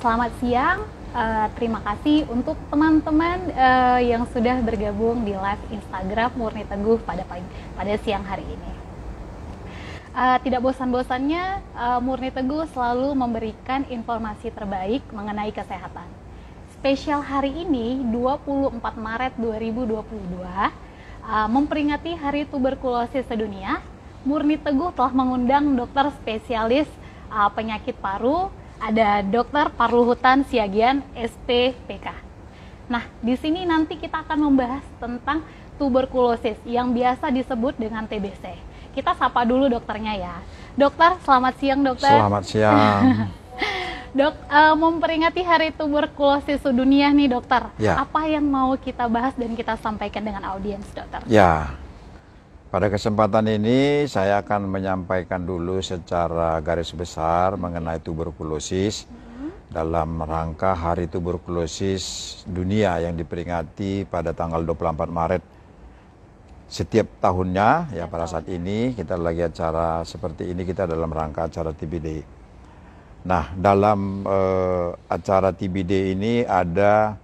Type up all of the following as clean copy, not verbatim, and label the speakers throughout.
Speaker 1: Selamat siang. Terima kasih untuk teman-teman yang sudah bergabung di live Instagram Murni Teguh pada siang hari ini. Tidak bosan-bosannya, Murni Teguh selalu memberikan informasi terbaik mengenai kesehatan. Spesial hari ini, 24 Maret 2022, memperingati Hari Tuberkulosis Sedunia, Murni Teguh telah mengundang dokter spesialis penyakit paru, ada Dr. Parluhutan Siagian, SPPK. Nah, di sini nanti kita akan membahas tentang tuberkulosis yang biasa disebut dengan TBC. Kita sapa dulu dokternya ya. Dokter, selamat siang dokter.
Speaker 2: Selamat siang.
Speaker 1: Dok, memperingati Hari Tuberkulosis Sedunia nih dokter.
Speaker 2: Ya.
Speaker 1: Apa yang mau kita bahas dan kita sampaikan dengan audiens dokter?
Speaker 2: Ya, pada kesempatan ini saya akan menyampaikan dulu secara garis besar mengenai tuberkulosis dalam rangka Hari Tuberkulosis Dunia yang diperingati pada tanggal 24 Maret setiap tahunnya. Ya, pada saat ini kita lagi acara seperti ini, kita dalam rangka acara TBD. Nah, dalam acara TBD ini ada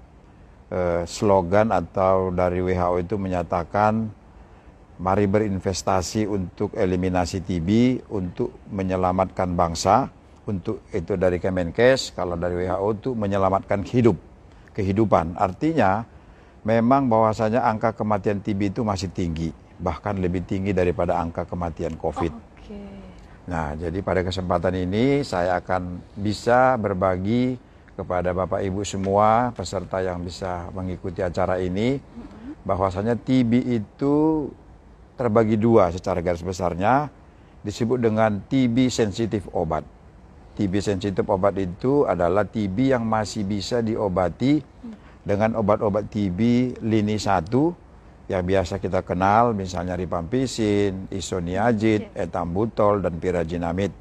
Speaker 2: slogan atau dari WHO itu menyatakan mari berinvestasi untuk eliminasi TB, untuk menyelamatkan bangsa, untuk itu dari Kemenkes, kalau dari WHO itu menyelamatkan kehidupan. Artinya memang bahwasanya angka kematian TB itu masih tinggi, bahkan lebih tinggi daripada angka kematian COVID. Nah, jadi pada kesempatan ini saya akan bisa berbagi kepada Bapak Ibu semua peserta yang bisa mengikuti acara ini, bahwasanya TB itu terbagi dua secara garis besarnya, disebut dengan TB sensitif obat. TB sensitif obat itu adalah TB yang masih bisa diobati dengan obat-obat TB lini 1 yang biasa kita kenal, misalnya rifampicin, isoniazid, ethambutol, dan pyrazinamide.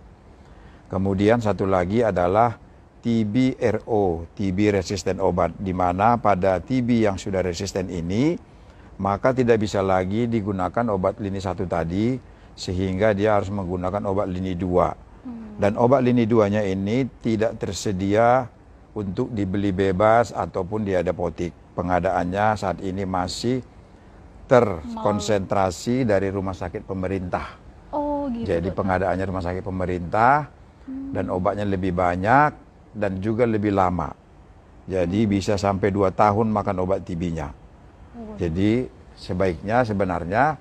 Speaker 2: Kemudian satu lagi adalah TB-RO, TB resisten obat, di mana pada TB yang sudah resisten ini, maka tidak bisa lagi digunakan obat lini 1 tadi, sehingga dia harus menggunakan obat lini 2. Dan obat lini 2-nya ini tidak tersedia untuk dibeli bebas ataupun di apotek. Pengadaannya saat ini masih terkonsentrasi dari rumah sakit pemerintah.
Speaker 1: Oh, gitu.
Speaker 2: Jadi pengadaannya rumah sakit pemerintah dan obatnya lebih banyak dan juga lebih lama. Jadi bisa sampai 2 tahun makan obat TB-nya. Jadi sebaiknya sebenarnya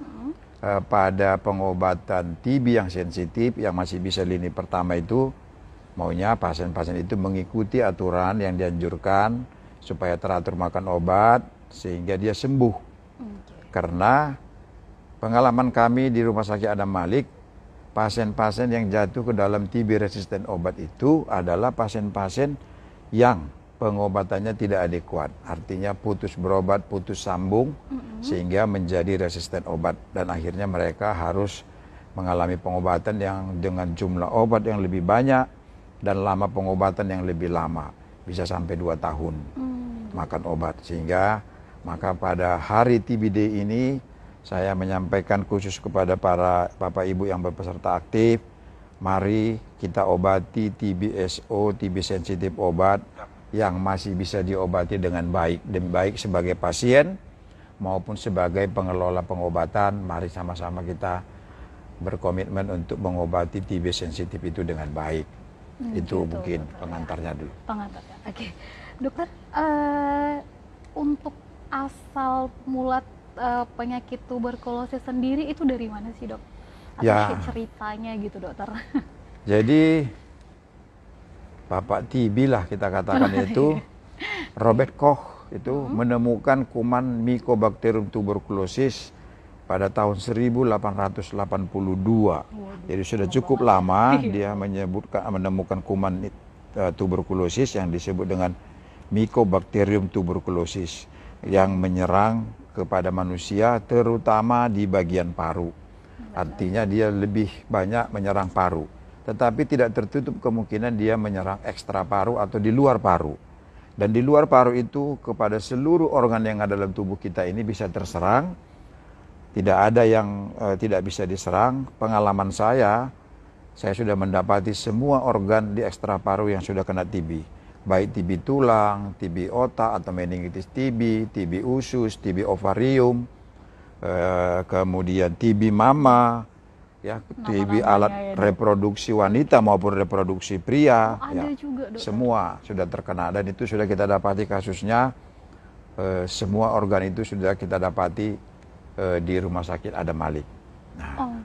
Speaker 2: pada pengobatan TB yang sensitif yang masih bisa lini pertama itu, maunya pasien-pasien itu mengikuti aturan yang dianjurkan supaya teratur makan obat sehingga dia sembuh. Karena pengalaman kami di Rumah Sakit Adam Malik, pasien-pasien yang jatuh ke dalam TB resisten obat itu adalah pasien-pasien yang pengobatannya tidak adekuat. Artinya putus berobat, putus sambung, sehingga menjadi resisten obat. Dan akhirnya mereka harus mengalami pengobatan yang dengan jumlah obat yang lebih banyak dan lama pengobatan yang lebih lama. Bisa sampai 2 tahun makan obat. Sehingga maka pada hari TBD ini saya menyampaikan khusus kepada para Bapak Ibu yang berpeserta aktif, mari kita obati TBSO, TB sensitif obat yang masih bisa diobati dengan baik. Dan baik sebagai pasien maupun sebagai pengelola pengobatan, mari sama-sama kita berkomitmen untuk mengobati TB sensitif itu dengan baik. Itu gitu, mungkin dokter, pengantarnya dulu.
Speaker 1: Pengantarnya, oke. Dokter, untuk asal mulat penyakit tuberkulosis sendiri itu dari mana sih dok? Atau ceritanya gitu dokter?
Speaker 2: Jadi Bapak TB lah kita katakan itu, Robert Koch itu menemukan kuman Mycobacterium tuberculosis pada tahun 1882. Jadi sudah cukup lama dia menemukan kuman tuberkulosis yang disebut dengan Mycobacterium tuberculosis yang menyerang kepada manusia terutama di bagian paru. Artinya dia lebih banyak menyerang paru. Tetapi tidak tertutup kemungkinan dia menyerang ekstra paru atau di luar paru. Dan di luar paru itu kepada seluruh organ yang ada dalam tubuh kita ini bisa terserang. Tidak ada yang tidak bisa diserang. Pengalaman saya saya sudah mendapati semua organ di ekstra paru yang sudah kena TB. Baik TB tulang, TB otak atau meningitis TB, TB usus, TB ovarium, kemudian TB mama, ya, TB alat reproduksi wanita maupun reproduksi pria,
Speaker 1: ada juga, dokter.
Speaker 2: Semua sudah terkena dan itu sudah kita dapati kasusnya. Semua organ itu sudah kita dapati di Rumah Sakit Adam Malik. Nah,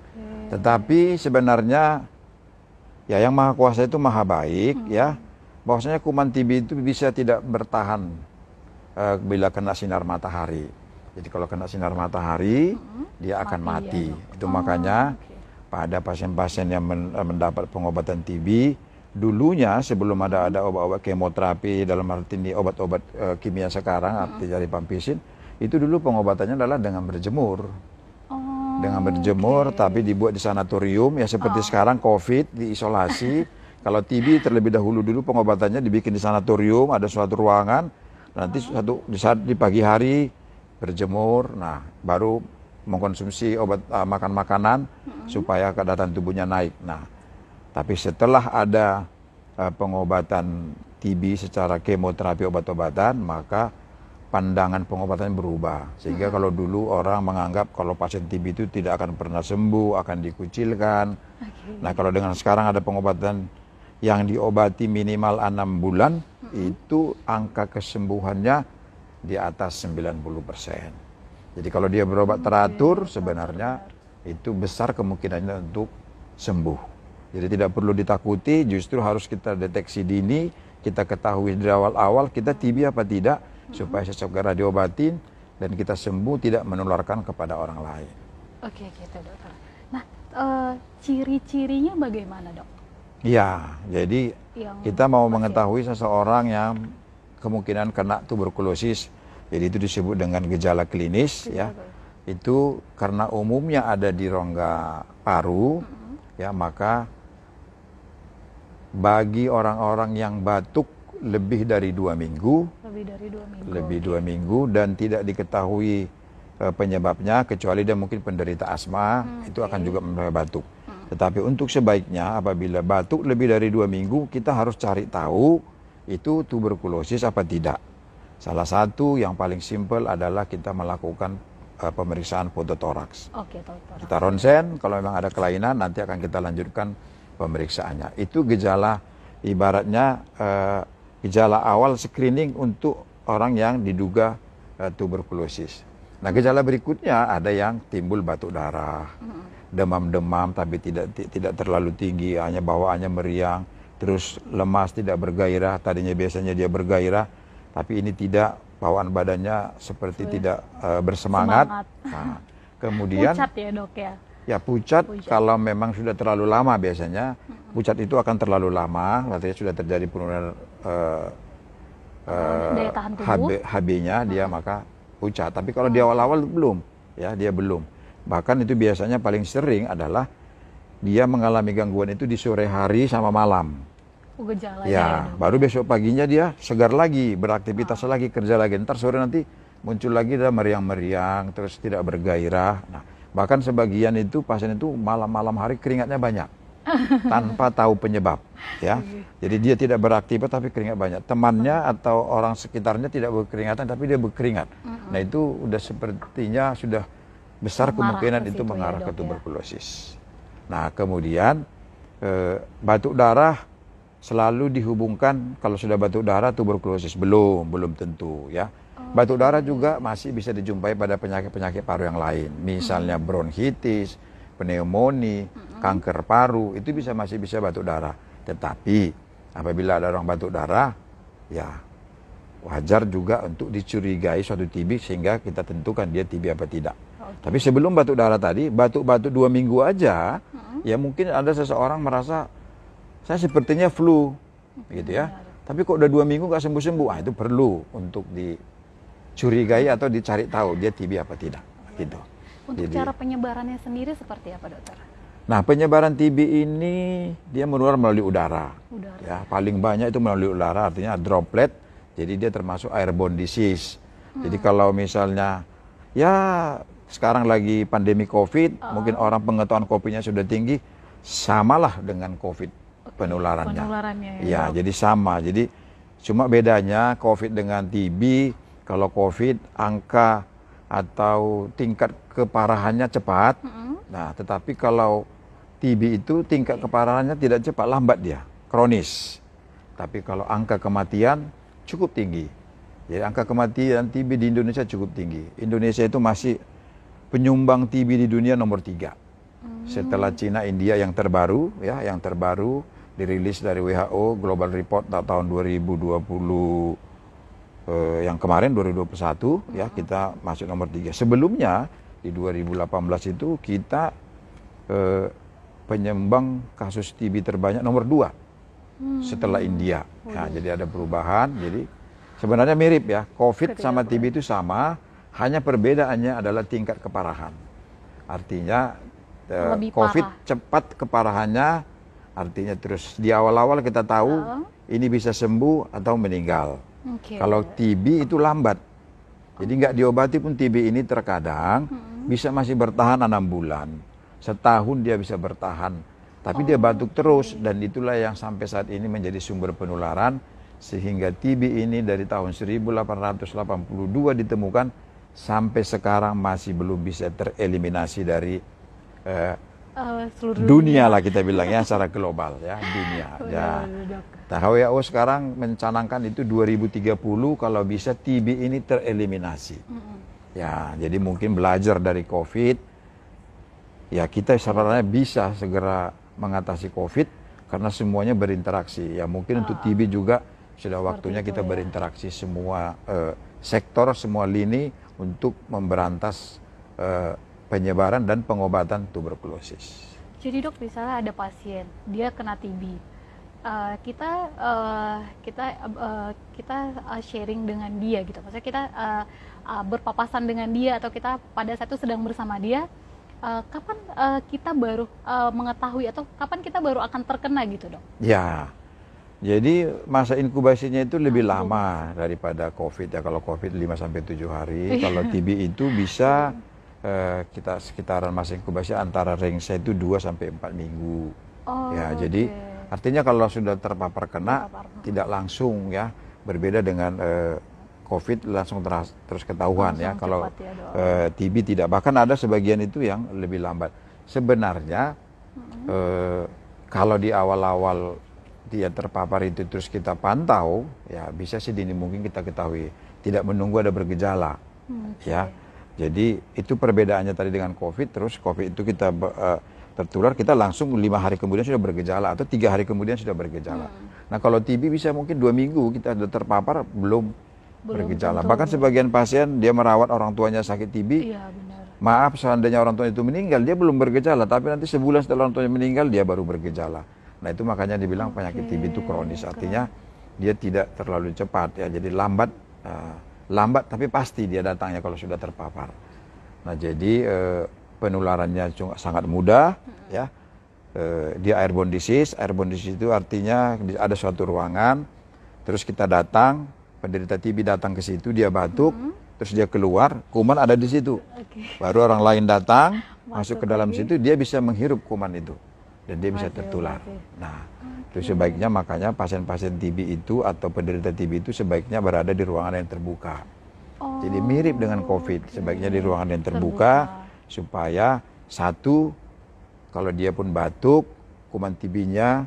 Speaker 2: tetapi sebenarnya ya yang Maha Kuasa itu maha baik, ya. Bahwasanya kuman TB itu bisa tidak bertahan bila kena sinar matahari. Jadi kalau kena sinar matahari, dia akan mati. Itu makanya pada pasien-pasien yang mendapat pengobatan TB, dulunya sebelum ada obat-obat kemoterapi, dalam arti ini obat-obat kimia sekarang, artinya rifampicin, itu dulu pengobatannya adalah dengan berjemur. Dengan berjemur, tapi dibuat di sanatorium, ya seperti sekarang COVID, diisolasi. Kalau TB terlebih dahulu dulu pengobatannya dibikin di sanatorium, ada suatu ruangan, nanti di pagi hari berjemur, nah baru mengkonsumsi obat makan makanan supaya keadaan tubuhnya naik. Nah, tapi setelah ada pengobatan TB secara kemoterapi obat-obatan, maka pandangan pengobatan berubah. Sehingga kalau dulu orang menganggap kalau pasien TB itu tidak akan pernah sembuh, akan dikucilkan. Nah, kalau dengan sekarang ada pengobatan yang diobati minimal 6 bulan, itu angka kesembuhannya di atas 90%. Jadi kalau dia berobat teratur, sebenarnya itu besar kemungkinannya untuk sembuh. Jadi tidak perlu ditakuti, justru harus kita deteksi dini, kita ketahui dari awal-awal kita TB apa tidak, supaya segera diobatin dan kita sembuh, tidak menularkan kepada orang lain.
Speaker 1: Oke, gitu dokter. Nah, ciri-cirinya bagaimana, dok?
Speaker 2: Ya, jadi kita mau mengetahui seseorang yang kemungkinan kena tuberkulosis, jadi itu disebut dengan gejala klinis, ya. Itu karena umumnya ada di rongga paru, ya, maka bagi orang-orang yang batuk lebih dari 2 minggu, lebih 2 minggu dan tidak diketahui penyebabnya, kecuali dia mungkin penderita asma, itu akan juga menyebabkan batuk. Tetapi untuk sebaiknya apabila batuk lebih dari 2 minggu, kita harus cari tahu itu tuberkulosis apa tidak. Salah satu yang paling simpel adalah kita melakukan pemeriksaan fototoraks. Kita ronsen, kalau memang ada kelainan nanti akan kita lanjutkan pemeriksaannya. Itu gejala, ibaratnya gejala awal screening untuk orang yang diduga tuberkulosis. Nah, gejala berikutnya ada yang timbul batuk darah, demam-demam tapi tidak terlalu tinggi, hanya bawaannya meriang, terus lemas, tidak bergairah. Tadinya biasanya dia bergairah, tapi ini tidak, bawaan badannya seperti tidak bersemangat. Nah, kemudian
Speaker 1: pucat ya, dok, ya?
Speaker 2: Ya, pucat kalau memang sudah terlalu lama biasanya. Pucat itu akan terlalu lama, artinya sudah terjadi penurunan
Speaker 1: daya tahan tubuh.
Speaker 2: HB-nya dia, maka pucat. Tapi kalau di awal-awal belum, ya, dia belum. Bahkan itu biasanya paling sering adalah dia mengalami gangguan itu di sore hari sama malam. Ya, baru besok paginya dia segar lagi, beraktivitas lagi, kerja lagi. Ntar sore nanti muncul lagi dia meriang-meriang, terus tidak bergairah. Nah, bahkan sebagian itu pasien itu malam-malam hari keringatnya banyak tanpa tahu penyebab, ya. Jadi dia tidak beraktivitas tapi keringat banyak. Temannya atau orang sekitarnya tidak berkeringatan tapi dia berkeringat. Nah, itu udah sepertinya sudah besar kemungkinan itu mengarah ke tuberkulosis. Nah, kemudian batuk darah selalu dihubungkan, kalau sudah batuk darah tuberkulosis, belum tentu, ya. Batuk darah juga masih bisa dijumpai pada penyakit-penyakit paru yang lain, misalnya bronkitis, pneumonia, kanker paru, itu masih bisa batuk darah. Tetapi apabila ada orang batuk darah, ya wajar juga untuk dicurigai suatu TB sehingga kita tentukan dia TB apa tidak. Tapi sebelum batuk darah tadi, batuk-batuk 2 minggu aja, ya mungkin ada seseorang merasa saya sepertinya flu, gitu ya. Tapi kok udah 2 minggu gak sembuh-sembuh, itu perlu untuk dicurigai atau dicari tahu dia TB apa tidak, gitu.
Speaker 1: Untuk cara penyebarannya sendiri seperti apa, dokter?
Speaker 2: Nah, penyebaran TB ini dia menular melalui udara. Ya, paling banyak itu melalui udara, artinya droplet. Jadi dia termasuk airborne disease. Jadi kalau misalnya ya sekarang lagi pandemi COVID, mungkin orang pengetahuan COVID-nya sudah tinggi, samalah dengan COVID penularannya.
Speaker 1: Penularannya
Speaker 2: Ya, jadi sama. Jadi cuma bedanya COVID dengan TB, kalau COVID angka atau tingkat keparahannya cepat. Nah, tetapi kalau TB itu tingkat keparahannya tidak cepat, lambat dia, kronis. Tapi kalau angka kematian cukup tinggi. Jadi angka kematian TB di Indonesia cukup tinggi. Indonesia itu masih penyumbang TB di dunia nomor 3. Setelah Cina, India yang terbaru, ya, yang terbaru dirilis dari WHO Global Report tahun 2020 yang kemarin 2021, ya, kita masuk nomor 3. Sebelumnya di 2018 itu kita penyumbang kasus TB terbanyak nomor 2 setelah India. Nah, jadi ada perubahan. Jadi sebenarnya mirip ya, COVID sama TB itu sama, hanya perbedaannya adalah tingkat keparahan. Artinya COVID cepat keparahannya, artinya terus di awal-awal kita tahu ini bisa sembuh atau meninggal. Kalau TB itu lambat, jadi nggak diobati pun TB ini terkadang bisa masih bertahan 6 bulan, setahun dia bisa bertahan, tapi dia batuk terus, dan itulah yang sampai saat ini menjadi sumber penularan, sehingga TB ini dari tahun 1882 ditemukan sampai sekarang masih belum bisa tereliminasi dari
Speaker 1: seluruh
Speaker 2: dunia lah, kita bilang ya, secara global ya, dunia. Ya. Nah, WHO sekarang mencanangkan itu 2030 kalau bisa TB ini tereliminasi. Ya, jadi mungkin belajar dari COVID, ya kita sebenarnya bisa segera mengatasi COVID karena semuanya berinteraksi. Ya mungkin untuk TB juga sudah waktunya kita berinteraksi semua sektor, semua lini untuk memberantas penyebaran dan pengobatan tuberkulosis.
Speaker 1: Jadi dok, misalnya ada pasien, dia kena TB, kita sharing dengan dia gitu, maksudnya kita berpapasan dengan dia atau kita pada saat itu sedang bersama dia, kapan kita baru mengetahui atau kapan kita baru akan terkena gitu dok?
Speaker 2: Ya, jadi masa inkubasinya itu lebih lama daripada COVID ya. Kalau COVID 5-7 hari, kalau TB itu bisa kita sekitaran masa inkubasi antara range itu 2-4 minggu. Ya, jadi artinya kalau sudah terpapar kena tidak langsung ya, berbeda dengan COVID langsung terus ketahuan ya. Kalau TB tidak, bahkan ada sebagian itu yang lebih lambat. Sebenarnya kalau di awal-awal dia terpapar itu terus kita pantau, ya bisa sih dini mungkin kita ketahui, tidak menunggu ada bergejala, ya. Jadi itu perbedaannya tadi dengan COVID. Terus COVID itu kita tertular, kita langsung 5 hari kemudian sudah bergejala atau 3 hari kemudian sudah bergejala. Nah kalau TB bisa mungkin 2 minggu kita sudah terpapar belum bergejala. Tentu. Bahkan sebagian pasien dia merawat orang tuanya sakit TB.
Speaker 1: Iya, benar.
Speaker 2: Maaf seandainya orang tua itu meninggal, dia belum bergejala, tapi nanti sebulan setelah orang tuanya meninggal dia baru bergejala. Nah itu makanya dibilang penyakit TB itu kronis, artinya dia tidak terlalu cepat ya, jadi lambat tapi pasti dia datangnya kalau sudah terpapar. Nah jadi penularannya sangat mudah ya. Dia airborne disease itu artinya ada suatu ruangan, terus kita datang, penderita TB datang ke situ, dia batuk, terus dia keluar, kuman ada di situ. Baru orang lain datang, masuk ke dalam situ, dia bisa menghirup kuman itu dan dia bisa tertular. Nah, itu sebaiknya makanya pasien-pasien TB itu atau penderita TB itu sebaiknya berada di ruangan yang terbuka. Jadi mirip dengan COVID, sebaiknya di ruangan yang terbuka supaya satu, kalau dia pun batuk, kuman TB-nya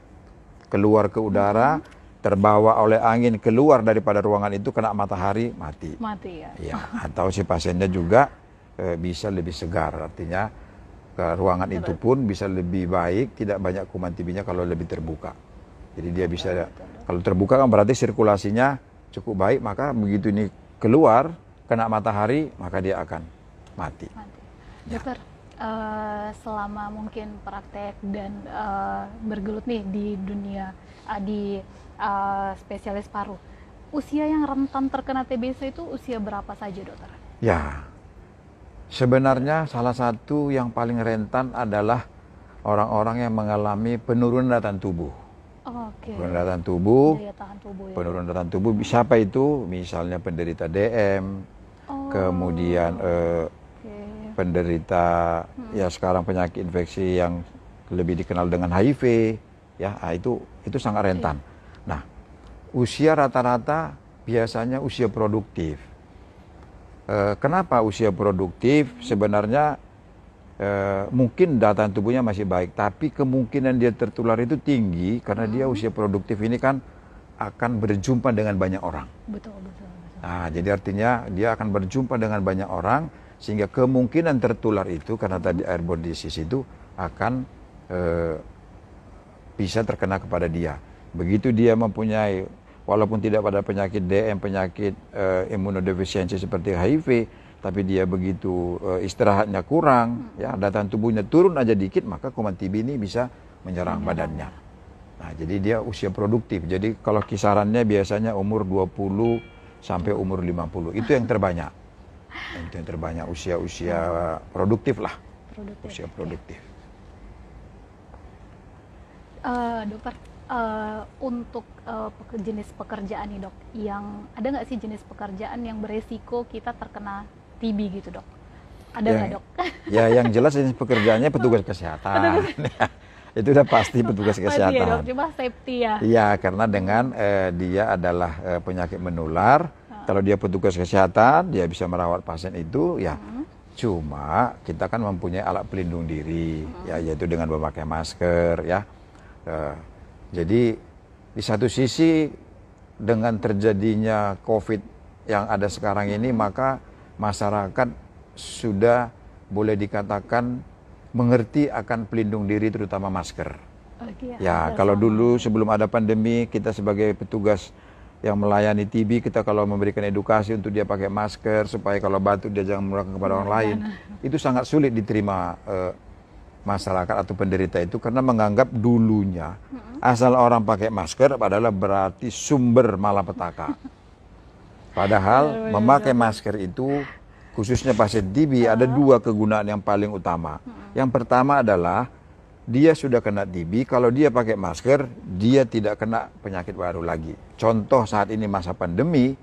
Speaker 2: keluar ke udara, terbawa oleh angin keluar daripada ruangan itu, kena matahari, mati.
Speaker 1: Mati ya.
Speaker 2: Ya, atau si pasiennya juga bisa lebih segar, artinya ke ruangan itu pun bisa lebih baik, tidak banyak kuman TB-nya kalau lebih terbuka. Jadi dia bisa, kalau terbuka kan berarti sirkulasinya cukup baik, maka begitu ini keluar, kena matahari, maka dia akan mati.
Speaker 1: Ya. Dokter, selama mungkin praktek dan bergelut nih di dunia, di spesialis paru, usia yang rentan terkena TBC itu usia berapa saja dokter?
Speaker 2: Ya, sebenarnya salah satu yang paling rentan adalah orang-orang yang mengalami penurunan daya tahan tubuh. Penurunan daya tahan tubuh, penurunan daya tahan tubuh, siapa itu? Misalnya penderita DM, kemudian penderita ya sekarang penyakit infeksi yang lebih dikenal dengan HIV, ya, itu sangat rentan. Nah, usia rata-rata biasanya usia produktif. Kenapa usia produktif? Sebenarnya mungkin daya tubuhnya masih baik, tapi kemungkinan dia tertular itu tinggi karena dia usia produktif ini kan akan berjumpa dengan banyak orang.
Speaker 1: Betul, betul, betul.
Speaker 2: Nah, jadi artinya dia akan berjumpa dengan banyak orang, sehingga kemungkinan tertular itu karena tadi airborne disease itu akan bisa terkena kepada dia. Begitu dia mempunyai, walaupun tidak pada penyakit DM, penyakit imunodefisiensi seperti HIV, tapi dia begitu istirahatnya kurang, ya, daya tubuhnya turun aja dikit, maka kuman TB ini bisa menyerang badannya. Nah, jadi dia usia produktif. Jadi kalau kisarannya biasanya umur 20 sampai umur 50. Itu yang terbanyak. Itu yang terbanyak usia-usia produktif lah. Usia produktif.
Speaker 1: Dokter, untuk jenis pekerjaan nih dok, yang ada nggak sih jenis pekerjaan yang beresiko kita terkena TB gitu dok? Ada nggak dok?
Speaker 2: Ya, yang jelas jenis pekerjaannya petugas kesehatan. Itu udah pasti petugas kesehatan.
Speaker 1: Pasti ya dok, cuma safety ya.
Speaker 2: Iya, karena dengan dia adalah penyakit menular. Kalau dia petugas kesehatan, dia bisa merawat pasien itu, ya. Cuma kita kan mempunyai alat pelindung diri, ya, yaitu dengan memakai masker, ya. Jadi di satu sisi dengan terjadinya COVID yang ada sekarang ini, maka masyarakat sudah boleh dikatakan mengerti akan pelindung diri, terutama masker. Ya, kalau dulu sebelum ada pandemi, kita sebagai petugas yang melayani TB, kita kalau memberikan edukasi untuk dia pakai masker supaya kalau batuk dia jangan menularkan kepada orang lain, itu sangat sulit diterima masyarakat atau penderita itu, karena menganggap dulunya asal orang pakai masker adalah berarti sumber malapetaka. Padahal memakai masker itu, khususnya pasien TB, ada dua kegunaan yang paling utama. Yang pertama adalah dia sudah kena TB, kalau dia pakai masker, dia tidak kena penyakit baru lagi. Contoh saat ini masa pandemi,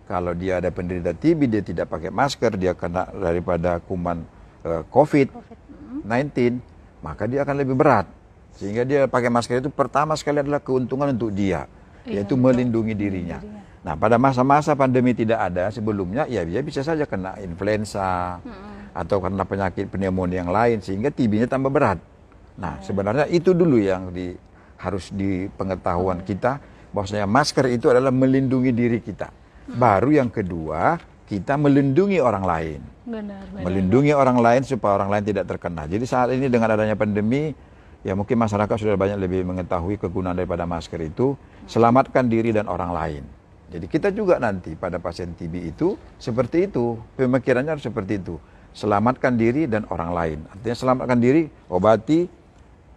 Speaker 2: kalau dia ada penderita TB, dia tidak pakai masker, dia kena daripada kuman COVID-19, maka dia akan lebih berat. Sehingga dia pakai masker itu pertama sekali adalah keuntungan untuk dia, yaitu melindungi dirinya. Nah, pada masa-masa pandemi tidak ada sebelumnya, ya dia bisa saja kena influenza atau karena penyakit pneumonia yang lain, sehingga TB-nya tambah berat. Nah, sebenarnya itu dulu yang harus di pengetahuan kita, bahwasanya masker itu adalah melindungi diri kita. Baru yang kedua, kita melindungi orang lain. Melindungi orang lain supaya orang lain tidak terkena. Jadi saat ini dengan adanya pandemi, ya mungkin masyarakat sudah banyak lebih mengetahui kegunaan daripada masker itu, selamatkan diri dan orang lain. Jadi kita juga nanti pada pasien TB itu seperti itu, pemikirannya harus seperti itu. Selamatkan diri dan orang lain. Artinya selamatkan diri, obati,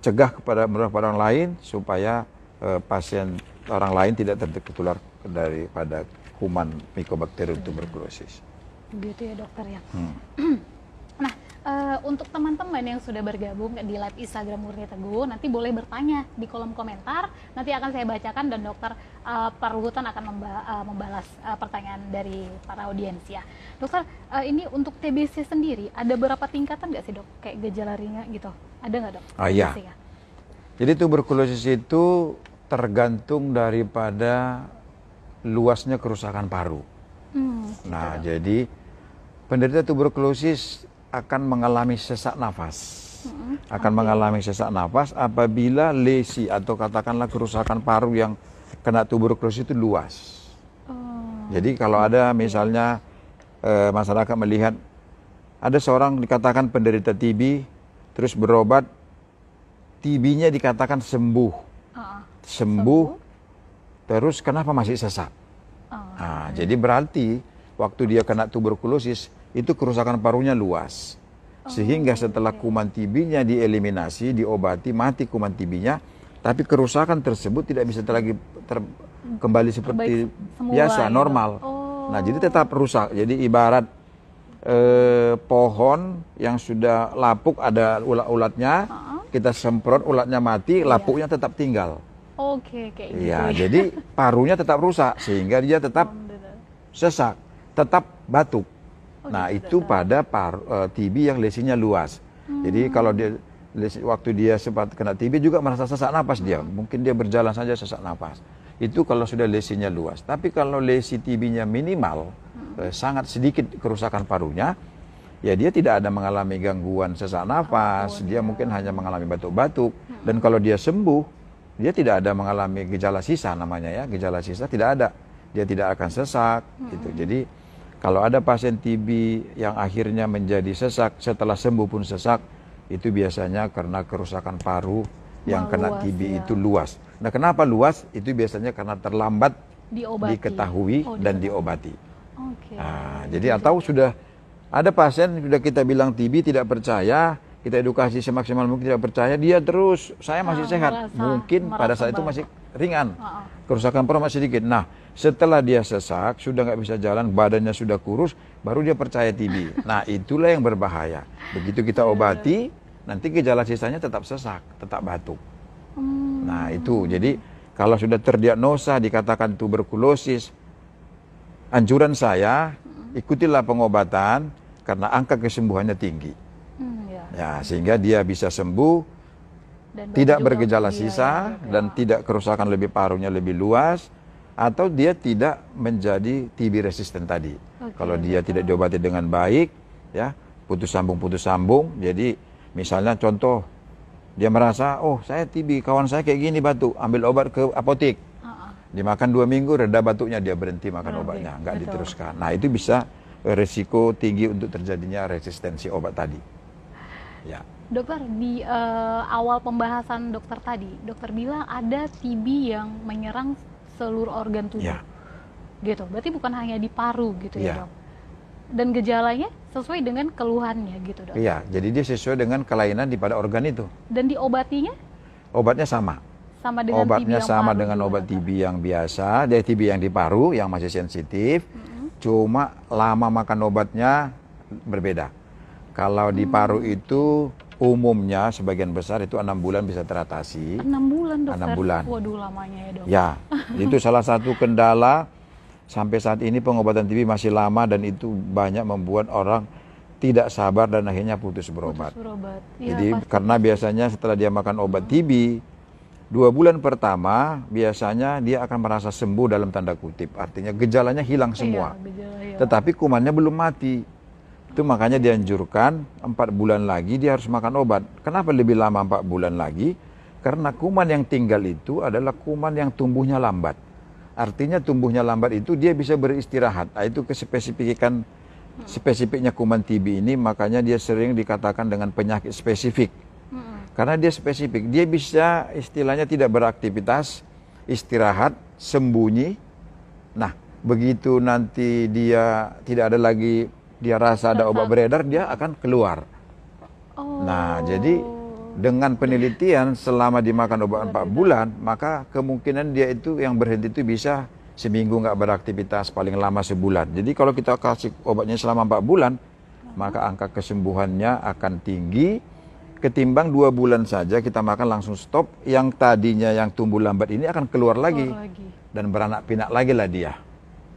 Speaker 2: cegah kepada orang lain supaya pasien orang lain tidak tertular daripada kuman Mycobacterium tuberculosis.
Speaker 1: Begitu ya dokter ya. Nah, untuk teman-teman yang sudah bergabung di live Instagram Murni Teguh, nanti boleh bertanya di kolom komentar. Nanti akan saya bacakan dan dokter Parluhutan akan membalas pertanyaan dari para audiens ya. Dokter, ini untuk TBC sendiri ada berapa tingkatan nggak sih dok? Kayak gejala ringan gitu, ada nggak dok?
Speaker 2: Iya. Jadi tuberkulosis itu tergantung daripada luasnya kerusakan paru. Nah, jadi penderita tuberkulosis akan mengalami sesak nafas. Mengalami sesak nafas apabila lesi atau katakanlah kerusakan paru yang kena tuberkulosis itu luas. Jadi kalau ada misalnya masyarakat melihat ada seorang dikatakan penderita TB, terus berobat, TB-nya dikatakan sembuh. Terus kenapa masih sesak? Nah, jadi berarti waktu dia kena tuberkulosis itu kerusakan parunya luas. Sehingga setelah kuman TB-nya dieliminasi, diobati, mati kuman TB-nya, tapi kerusakan tersebut tidak bisa lagi kembali seperti biasa, normal. Nah, jadi tetap rusak. Jadi ibarat pohon yang sudah lapuk ada ulat-ulatnya, kita semprot ulatnya mati, lapuknya tetap tinggal.
Speaker 1: Kayak gitu.
Speaker 2: Ya, jadi parunya tetap rusak sehingga dia tetap sesak, tetap batuk. Nah, itu pada TB yang lesinya luas. Jadi kalau dia waktu dia sempat kena TB juga merasa sesak napas dia. Mungkin dia berjalan saja sesak napas. Itu kalau sudah lesinya luas. Tapi kalau lesi TB-nya minimal, sangat sedikit kerusakan parunya, ya dia tidak ada mengalami gangguan sesak napas, dia mungkin hanya mengalami batuk-batuk. Dan kalau dia sembuh, dia tidak ada mengalami gejala sisa namanya ya, gejala sisa tidak ada. Dia tidak akan sesak gitu. Jadi kalau ada pasien TB yang akhirnya menjadi sesak, setelah sembuh pun sesak, itu biasanya karena kerusakan paru yang kena TB itu luas. Nah, kenapa luas? Itu biasanya karena terlambat diketahui dan diobati. Nah, jadi atau sudah ada pasien sudah kita bilang TB tidak percaya, kita edukasi semaksimal mungkin tidak percaya, dia terus saya masih sehat. Mungkin pada saat itu masih ringan, kerusakan paru masih sedikit. Nah, setelah dia sesak, sudah nggak bisa jalan, badannya sudah kurus, baru dia percaya TB. Nah, itulah yang berbahaya. Begitu kita obati, nanti gejala sisanya tetap sesak, tetap batuk. Nah, itu. Jadi, kalau sudah terdiagnosa dikatakan tuberkulosis, anjuran saya, ikutilah pengobatan karena angka kesembuhannya tinggi. Ya, sehingga dia bisa sembuh, dan tidak bergejala sisa, dan tidak kerusakan lebih parunya lebih luas, atau dia tidak menjadi TB resisten tadi. Kalau dia tidak diobati dengan baik, ya putus sambung. Jadi misalnya contoh, dia merasa, oh saya TB, kawan saya kayak gini batuk, ambil obat ke apotek. Dimakan 2 minggu, reda batuknya, dia berhenti makan obatnya, nggak diteruskan. Nah, itu bisa resiko tinggi untuk terjadinya resistensi obat tadi. Ya.
Speaker 1: Dokter, di awal pembahasan dokter tadi, dokter bilang ada TB yang menyerang seluruh organ tubuh.
Speaker 2: Ya.
Speaker 1: Gitu. Berarti bukan hanya di paru gitu ya, Dok. Dan gejalanya sesuai dengan keluhannya gitu, Dok.
Speaker 2: Iya, jadi dia sesuai dengan kelainan di pada organ itu.
Speaker 1: Dan diobatinya?
Speaker 2: Obatnya sama.
Speaker 1: Sama dengan
Speaker 2: obatnya
Speaker 1: TB yang
Speaker 2: sama
Speaker 1: paru
Speaker 2: dengan
Speaker 1: juga,
Speaker 2: obat
Speaker 1: Dok.
Speaker 2: TB yang biasa, dia TB yang di paru yang masih sensitif. Cuma lama makan obatnya berbeda. Kalau di paru itu umumnya sebagian besar itu 6 bulan bisa teratasi.
Speaker 1: 6 bulan, Dokter?
Speaker 2: 6 bulan.
Speaker 1: Waduh, lamanya ya, Dok.
Speaker 2: Ya, itu salah satu kendala sampai saat ini pengobatan TB masih lama dan itu banyak membuat orang tidak sabar dan akhirnya putus berobat. Ya, jadi pasti. Karena biasanya setelah dia makan obat TB, 2 bulan pertama biasanya dia akan merasa sembuh dalam tanda kutip. Artinya gejalanya hilang semua. Tetapi kumannya belum mati. Itu makanya dianjurkan 4 bulan lagi dia harus makan obat. Kenapa lebih lama 4 bulan lagi? Karena kuman yang tinggal itu adalah kuman yang tumbuhnya lambat. Artinya tumbuhnya lambat itu dia bisa beristirahat. Nah, itu spesifiknya kuman TB ini, makanya dia sering dikatakan dengan penyakit spesifik. Karena dia spesifik, dia bisa istilahnya tidak beraktivitas, istirahat, sembunyi. Nah, begitu nanti dia tidak ada lagi, dia rasa ada obat beredar, dia akan keluar. Nah, jadi dengan penelitian selama dimakan obat 4 bulan, maka kemungkinan dia itu yang berhenti itu bisa seminggu nggak beraktivitas, paling lama sebulan. Jadi kalau kita kasih obatnya selama 4 bulan, maka angka kesembuhannya akan tinggi. Ketimbang 2 bulan saja kita makan langsung stop, yang tadinya yang tumbuh lambat ini akan keluar lagi. Dan beranak pinak lagi lah dia.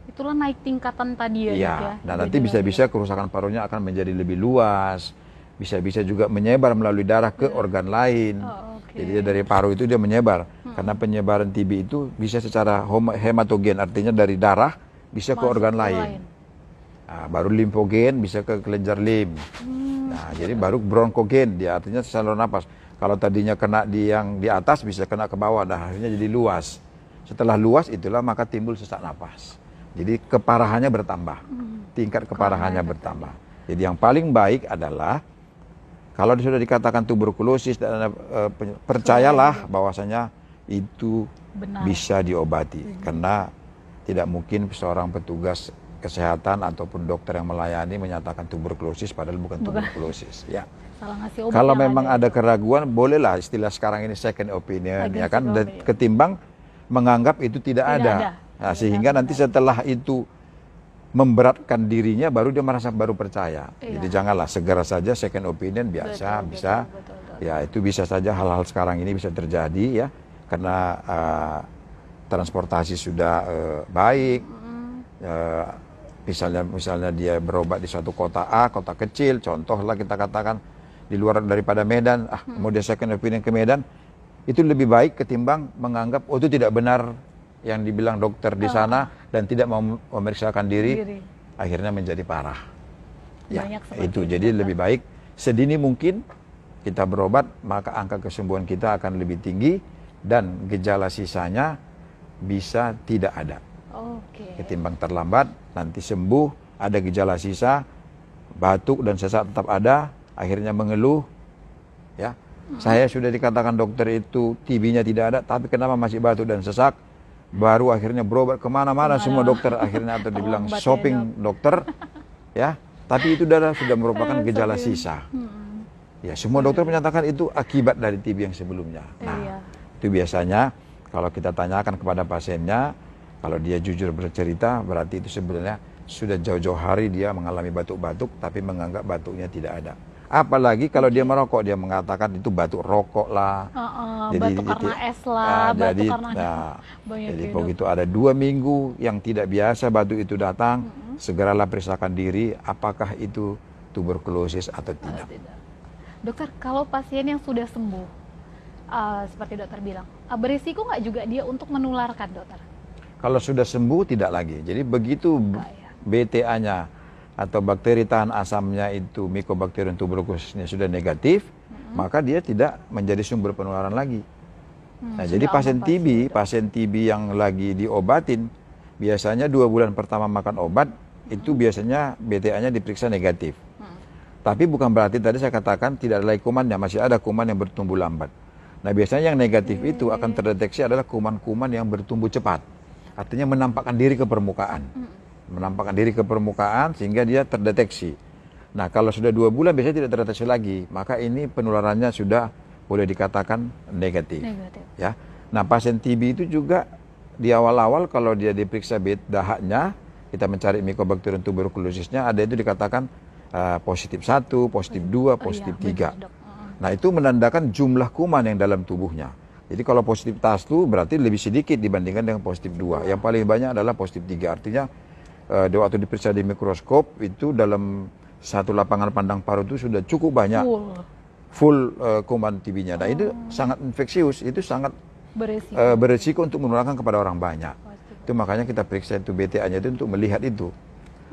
Speaker 1: Itulah naik tingkatan tadi ya.
Speaker 2: Iya, dan nanti bisa-bisa kerusakan parunya akan menjadi lebih luas. Bisa-bisa juga menyebar melalui darah ke organ lain. Jadi dari paru itu dia menyebar. Karena penyebaran TB itu bisa secara hematogen, artinya dari darah bisa ke organ lain. Nah, baru limfogen bisa ke kelenjar lim. Nah, jadi baru bronkogen, dia artinya saluran napas. Kalau tadinya kena di yang di atas bisa kena ke bawah, nah akhirnya jadi luas. Setelah luas itulah maka timbul sesak napas. Jadi keparahannya bertambah, tingkat keparahannya bertambah. Jadi yang paling baik adalah kalau sudah dikatakan tuberkulosis, dan percayalah bahwasanya itu bisa diobati. Karena tidak mungkin seorang petugas kesehatan ataupun dokter yang melayani menyatakan tuberkulosis padahal bukan tuberkulosis. Ya. Kalau memang ada keraguan, bolehlah istilah sekarang ini second opinion, ya kan? Ketimbang menganggap itu tidak ada. Nah, sehingga nanti setelah itu memberatkan dirinya, baru dia merasa baru percaya. Jadi janganlah, segera saja second opinion, biasa bisa. Ya, itu bisa saja hal-hal sekarang ini bisa terjadi ya, karena transportasi sudah baik. Misalnya dia berobat di suatu kota A, kota kecil, contohlah kita katakan di luar daripada Medan, mau dia second opinion ke Medan, itu lebih baik ketimbang menganggap oh itu tidak benar yang dibilang dokter di sana dan tidak mau memeriksakan diri. Akhirnya menjadi parah. Ya, itu jadi lebih baik sedini mungkin kita berobat, maka angka kesembuhan kita akan lebih tinggi dan gejala sisanya bisa tidak ada. Ketimbang terlambat, nanti sembuh, ada gejala sisa, batuk dan sesak tetap ada, akhirnya mengeluh. Ya, saya sudah dikatakan dokter itu TB-nya tidak ada, tapi kenapa masih batuk dan sesak? Baru akhirnya berobat kemana-mana semua dokter akhirnya atau dibilang shopping dokter, ya. Tapi itu sudah merupakan gejala sisa. Ya, semua dokter menyatakan itu akibat dari TB yang sebelumnya. Nah, itu biasanya kalau kita tanyakan kepada pasiennya, kalau dia jujur bercerita, berarti itu sebenarnya sudah jauh-jauh hari dia mengalami batuk-batuk, tapi menganggap batuknya tidak ada. Apalagi kalau dia merokok, dia mengatakan itu batuk rokok lah.
Speaker 1: Batuk karena es lah, batuk karena
Speaker 2: jadi begitu ada 2 minggu yang tidak biasa batuk itu datang, segeralah periksakan diri apakah itu tuberkulosis atau tidak.
Speaker 1: Dokter, kalau pasien yang sudah sembuh, seperti dokter bilang, berisiko nggak juga dia untuk menularkan, dokter?
Speaker 2: Kalau sudah sembuh tidak lagi. Jadi begitu BTA-nya atau bakteri tahan asamnya itu Mycobacterium tuberculosisnya sudah negatif, maka dia tidak menjadi sumber penularan lagi. Nah, jadi pasien TB yang lagi diobatin, biasanya 2 bulan pertama makan obat, itu biasanya BTA-nya diperiksa negatif. Tapi bukan berarti tadi saya katakan tidak ada lagi kumannya, masih ada kuman yang bertumbuh lambat. Nah, biasanya yang negatif itu akan terdeteksi adalah kuman-kuman yang bertumbuh cepat. Artinya menampakkan diri ke permukaan. Menampakkan diri ke permukaan sehingga dia terdeteksi. Nah, kalau sudah 2 bulan biasanya tidak terdeteksi lagi, maka ini penularannya sudah boleh dikatakan negatif. Ya. Nah, pasien TB itu juga di awal-awal kalau dia diperiksa dahaknya, kita mencari Mycobacterium tuberculosisnya, ada itu dikatakan positif 1, positif 2, positif 3. Nah, itu menandakan jumlah kuman yang dalam tubuhnya. Jadi kalau positif 1 berarti lebih sedikit dibandingkan dengan positif 2. Yang paling banyak adalah positif 3. Artinya waktu diperiksa di mikroskop itu dalam satu lapangan pandang paru itu sudah cukup banyak full kuman TB-nya. Nah, itu sangat infeksius, itu sangat beresiko untuk menularkan kepada orang banyak. Itu makanya kita periksa itu BTA-nya itu untuk melihat itu.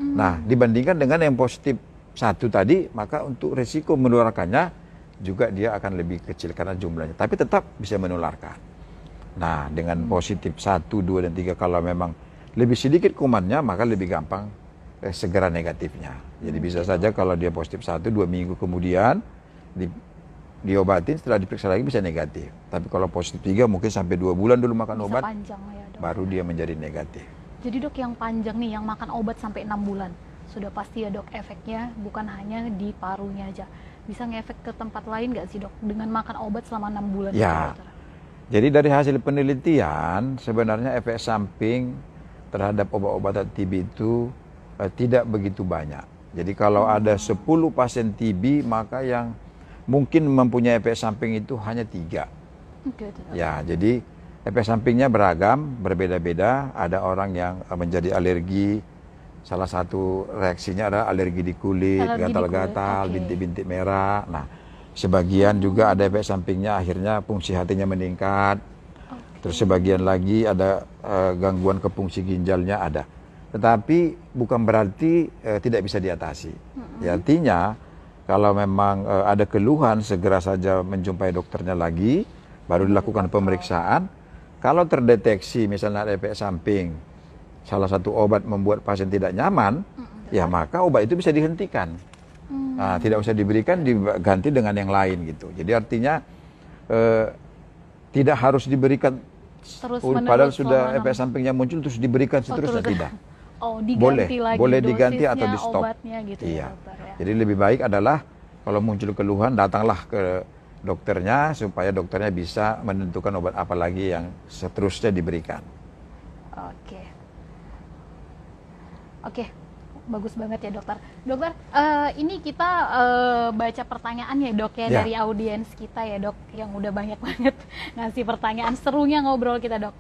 Speaker 2: Nah, dibandingkan dengan yang positif 1 tadi, maka untuk resiko menularkannya juga dia akan lebih kecil karena jumlahnya. Tapi tetap bisa menularkan. Nah, dengan positif 1, 2, dan 3 kalau memang lebih sedikit kumannya, maka lebih gampang segera negatifnya. Jadi bisa saja kalau dia positif 1, 2 minggu kemudian diobatin, setelah diperiksa lagi bisa negatif. Tapi kalau positif 3 mungkin sampai 2 bulan dulu makan obat, baru dia menjadi negatif.
Speaker 1: Jadi dok, yang panjang nih, yang makan obat sampai 6 bulan, sudah pasti ya dok efeknya bukan hanya di parunya aja. Bisa ngefek ke tempat lain nggak sih dok dengan makan obat selama 6 bulan?
Speaker 2: Ya, jadi dari hasil penelitian sebenarnya efek samping terhadap obat-obatan TB itu tidak begitu banyak. Jadi kalau ada 10 pasien TB, maka yang mungkin mempunyai efek samping itu hanya 3. Ya, jadi efek sampingnya beragam, berbeda-beda. Ada orang yang menjadi alergi. Salah satu reaksinya adalah alergi di kulit, gatal-gatal, bintik-bintik merah. Nah, sebagian juga ada efek sampingnya akhirnya fungsi hatinya meningkat. Terus sebagian lagi ada gangguan ke fungsi ginjalnya ada. Tetapi bukan berarti tidak bisa diatasi. Ya, artinya kalau memang ada keluhan, segera saja menjumpai dokternya lagi, baru dilakukan pemeriksaan. Kalau terdeteksi misalnya ada efek samping, salah satu obat membuat pasien tidak nyaman, ya maka obat itu bisa dihentikan. Nah, tidak usah diberikan, diganti dengan yang lain gitu. Jadi artinya tidak harus diberikan padahal sudah efek sampingnya muncul terus diberikan seterusnya, tidak. Boleh diganti atau di stop.
Speaker 1: Gitu
Speaker 2: iya.
Speaker 1: Ya, dokter, ya.
Speaker 2: Jadi lebih baik adalah kalau muncul keluhan datanglah ke dokternya supaya dokternya bisa menentukan obat apa lagi yang seterusnya diberikan.
Speaker 1: Oke, bagus banget ya dokter. Dokter, ini kita baca pertanyaan ya dok ya, dari audiens kita ya dok, yang udah banyak banget ngasih pertanyaan, serunya ngobrol kita dok.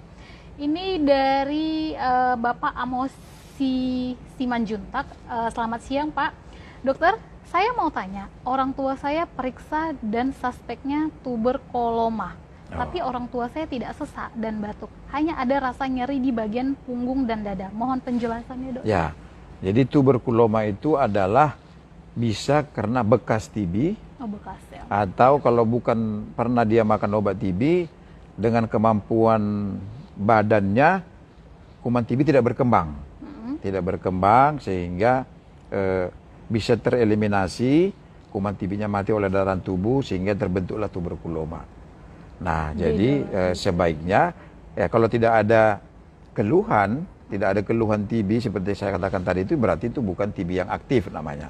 Speaker 1: Ini dari Bapak Amosi Simanjuntak. Selamat siang Pak. Dokter, Saya mau tanya, orang tua saya periksa dan suspeknya tuberkuloma. Tapi orang tua saya tidak sesak dan batuk. Hanya ada rasa nyeri di bagian punggung dan dada. Mohon penjelasannya, Dok.
Speaker 2: Ya, jadi tuberkuloma itu adalah bisa karena bekas TB,
Speaker 1: Bekas ya.
Speaker 2: atau kalau bukan pernah dia makan obat TB, dengan kemampuan badannya, kuman TB tidak berkembang. Tidak berkembang sehingga bisa tereliminasi, kuman TB-nya mati oleh darah tubuh sehingga terbentuklah tuberkuloma. Nah, jadi sebaiknya ya kalau tidak ada keluhan TB seperti saya katakan tadi, itu berarti itu bukan TB yang aktif namanya.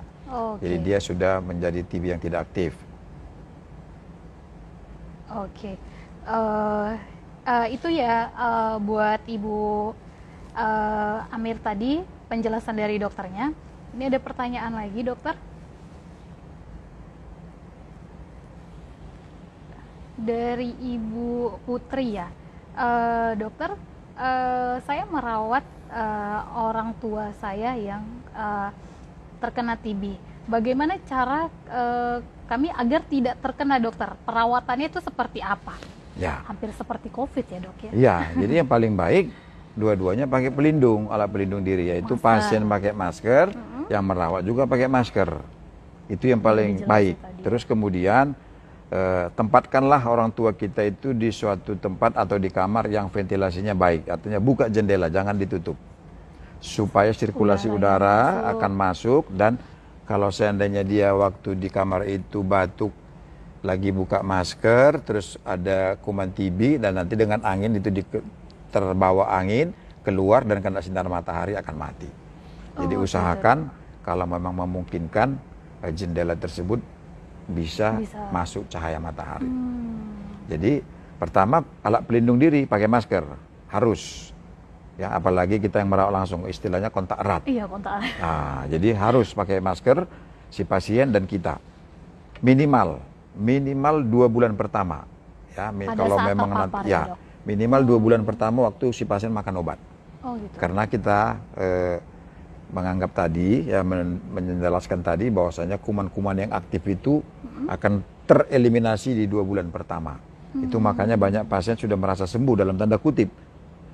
Speaker 2: Jadi dia sudah menjadi TB yang tidak aktif.
Speaker 1: Itu ya buat Ibu Amir tadi penjelasan dari dokternya. Ini ada pertanyaan lagi, dokter. Dari Ibu Putri ya, dokter, saya merawat orang tua saya yang terkena TB. Bagaimana cara kami agar tidak terkena, dokter? Perawatannya itu seperti apa?
Speaker 2: Ya.
Speaker 1: Hampir seperti COVID ya, dok ya?
Speaker 2: Iya, jadi yang paling baik dua-duanya pakai pelindung, alat pelindung diri, yaitu pasien pakai masker, yang merawat juga pakai masker. Itu yang paling baik. Terus kemudian tempatkanlah orang tua kita itu di suatu tempat atau di kamar yang ventilasinya baik, artinya buka jendela, jangan ditutup, supaya sirkulasi udara akan masuk. Dan kalau seandainya dia waktu di kamar itu batuk, lagi buka masker, terus ada kuman TB, dan nanti dengan angin itu terbawa angin keluar dan kena sinar matahari akan mati. Jadi usahakan kalau memang memungkinkan jendela tersebut bisa masuk cahaya matahari. Jadi pertama alat pelindung diri pakai masker harus, ya apalagi kita yang merawat langsung, istilahnya kontak erat.
Speaker 1: Iya, kontak erat.
Speaker 2: Nah, jadi harus pakai masker si pasien dan kita minimal 2 bulan pertama. Ya, kalau memang nanti ya minimal 2 bulan pertama waktu si pasien makan obat.
Speaker 1: Gitu.
Speaker 2: Karena kita menganggap tadi, ya menjelaskan tadi bahwasanya kuman-kuman yang aktif itu akan tereliminasi di 2 bulan pertama. Itu makanya banyak pasien sudah merasa sembuh dalam tanda kutip.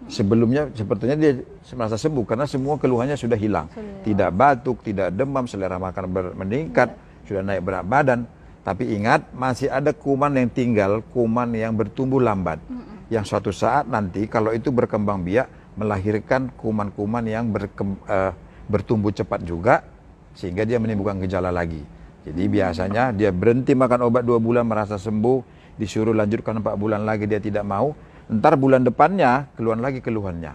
Speaker 2: Sebelumnya sepertinya dia merasa sembuh karena semua keluhannya sudah hilang. Tidak batuk, tidak demam, selera makan meningkat, sudah naik berat badan. Tapi ingat, masih ada kuman yang tinggal, kuman yang bertumbuh lambat. Yang suatu saat nanti kalau itu berkembang biak melahirkan kuman-kuman yang bertumbuh cepat juga, sehingga dia menimbulkan gejala lagi. Jadi biasanya dia berhenti makan obat 2 bulan merasa sembuh, disuruh lanjutkan 4 bulan lagi dia tidak mau, ntar bulan depannya keluar lagi keluhannya.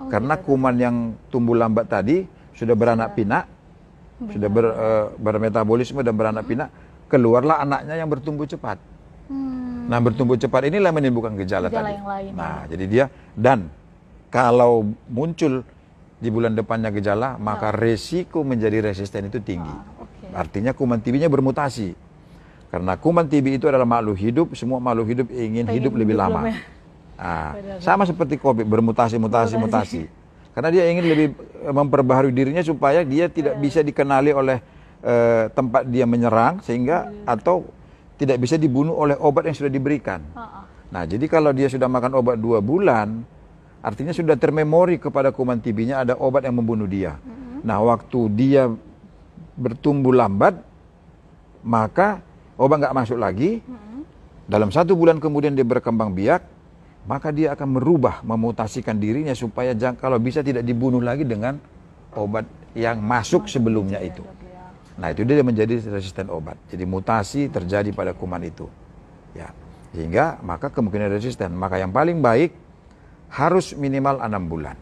Speaker 2: Karena kuman yang tumbuh lambat tadi sudah beranak pinak, sudah bermetabolisme dan beranak pinak, keluarlah anaknya yang bertumbuh cepat. Nah, bertumbuh cepat inilah menimbulkan gejala tadi.
Speaker 1: Yang lain,
Speaker 2: nah, jadi dia, dan kalau muncul di bulan depannya gejala, maka resiko menjadi resisten itu tinggi. Artinya kuman TB-nya bermutasi. Karena kuman TB itu adalah makhluk hidup, semua makhluk hidup ingin hidup lebih lama. Nah, sama seperti COVID, bermutasi. Karena dia ingin lebih memperbaharui dirinya supaya dia tidak bisa dikenali oleh tempat dia menyerang, sehingga atau tidak bisa dibunuh oleh obat yang sudah diberikan. Nah, jadi kalau dia sudah makan obat 2 bulan, artinya sudah termemori kepada kuman TB-nya ada obat yang membunuh dia. Nah, waktu dia bertumbuh lambat, maka obat nggak masuk lagi. Dalam 1 bulan kemudian dia berkembang biak, maka dia akan merubah, memutasikan dirinya supaya kalau bisa tidak dibunuh lagi dengan obat yang masuk sebelumnya itu. Nah, itu dia menjadi resisten obat. Jadi mutasi terjadi pada kuman itu. Ya. Sehingga maka kemungkinan resisten. Maka yang paling baik harus minimal 6 bulan.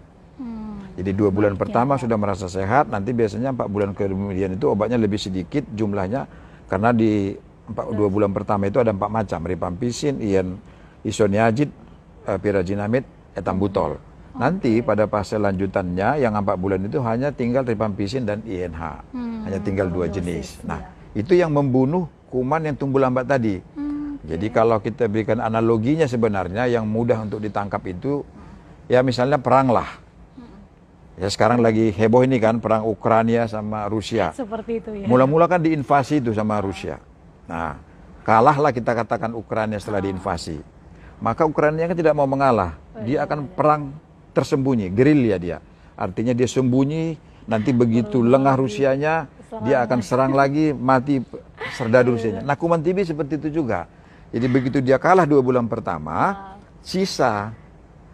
Speaker 2: Jadi 2 bulan pertama sudah merasa sehat, nanti biasanya 4 bulan kemudian itu obatnya lebih sedikit jumlahnya, karena di 2 bulan pertama itu ada 4 macam, rifampicin, isoniazid, pyrazinamide, etambutol. Nanti pada fase lanjutannya yang 4 bulan itu hanya tinggal rifampicin dan INH, hanya tinggal 2 jenis. Nah, itu yang membunuh kuman yang tumbuh lambat tadi. Jadi kalau kita berikan analoginya sebenarnya yang mudah untuk ditangkap itu, ya misalnya perang lah. Ya sekarang lagi heboh ini kan perang Ukraina sama Rusia.
Speaker 1: Seperti itu ya.
Speaker 2: Mula-mula kan diinvasi itu sama Rusia. Nah, kalahlah kita katakan Ukraina setelah diinvasi. Maka Ukraina kan tidak mau mengalah. Dia akan perang tersembunyi, gerilya dia. Artinya dia sembunyi, nanti begitu lengah Rusianya, dia akan serang lagi, mati serdadu Rusianya. Nah, kuman TB seperti itu juga. Jadi begitu dia kalah 2 bulan pertama, sisa